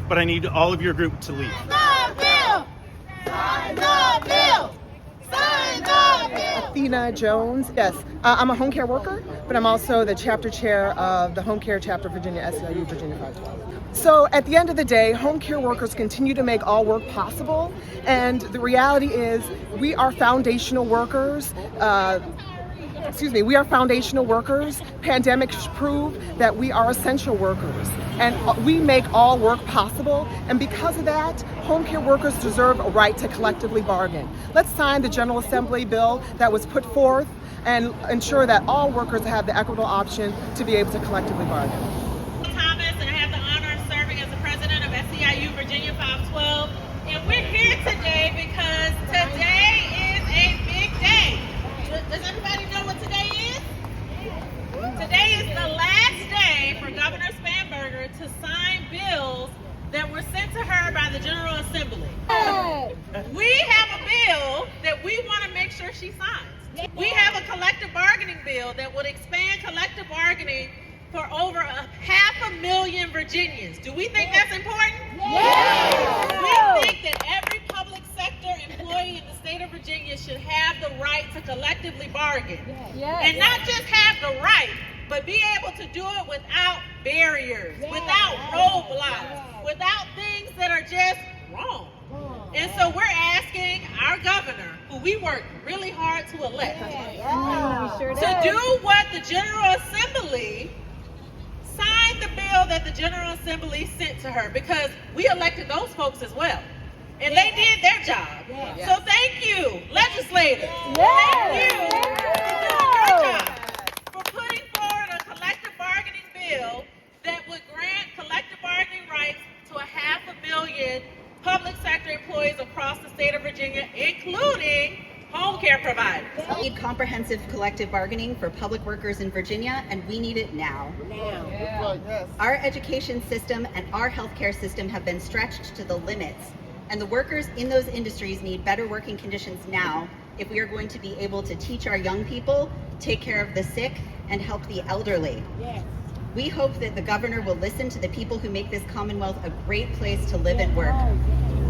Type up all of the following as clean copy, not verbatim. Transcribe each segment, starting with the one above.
but I need all of your group to leave. Sign the bill! Sign the bill! Sign the bill! Athena Jones. Yes, I'm a home care worker, but I'm also the chapter chair of the Home Care Chapter Virginia, SEIU Virginia 512. So at the end of the day, home care workers continue to make all work possible, and the reality is we are foundational workers. We are foundational workers. Pandemics prove that we are essential workers, and we make all work possible. And because of that, home care workers deserve a right to collectively bargain. Let's sign the General Assembly bill that was put forth and ensure that all workers have the equitable option to be able to collectively bargain. Thomas, and I have the honor of serving as the president of SEIU Virginia 512. And we're here today because today is a big day. Does everybody know what today is? Today is the last day for Governor Spanberger to sign bills that were sent to her by the General Assembly. We have a bill that we want to make sure she signs. We have a collective bargaining bill that would expand collective bargaining for over 500,000 Virginians. Do we think that's important? Yes! We think that every public sector employee in the state of Virginia should have the right to collectively bargain. Yes. And not just have the right, but be able to do it without barriers, without roadblocks, without things that are just wrong. And so we're asking our governor, who we worked really hard to elect, to do what the General Assembly signed the bill that the General Assembly sent to her, because we elected those folks as well. And they did their job. So thank you, legislators. Thank you for doing your job, for putting forward a collective bargaining bill that would grant collective bargaining rights to 500,000 public sector employees across the state of Virginia, including home care providers. We need comprehensive collective bargaining for public workers in Virginia, and we need it now. Our education system and our healthcare system have been stretched to the limits, and the workers in those industries need better working conditions now if we are going to be able to teach our young people, take care of the sick, and help the elderly. We hope that the governor will listen to the people who make this Commonwealth a great place to live and work.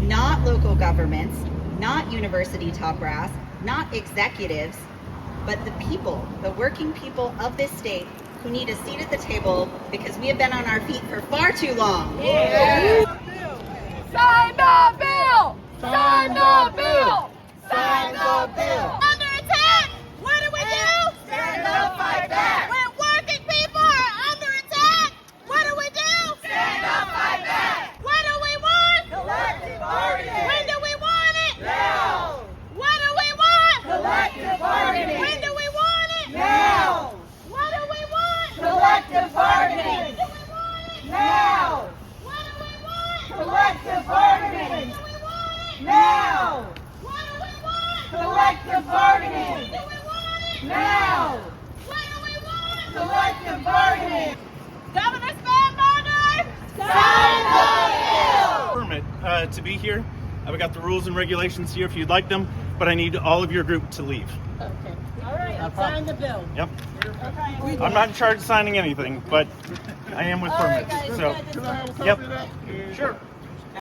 Not local governments, not university top brass, not executives, but the people, the working people of this state who need a seat at the table because we have been on our feet for far too long. Sign the bill! Sign the bill! Sign the bill! Under attack! What do we do? Stand up, fight back! When working people are under attack, what do we do? Stand up, fight back! What do we want? Collective bargaining! When do we want it? Now! What do we want? Collective bargaining! When do we want it? Now! What do we want? Collective bargaining! When do we want it? Now! What do we want? Collective bargaining! When do we want it? Now! What do we want? Collective bargaining! When do we want it? Now! What do we want? Collective bargaining! Governor Spanberger, sign the bill! Permit to be here. I've got the rules and regulations here if you'd like them, but I need all of your group to leave. Okay. All right. Sign the bill. Yep. Okay. I'm not in charge of signing anything, but I am with permits. So, yep. Sure.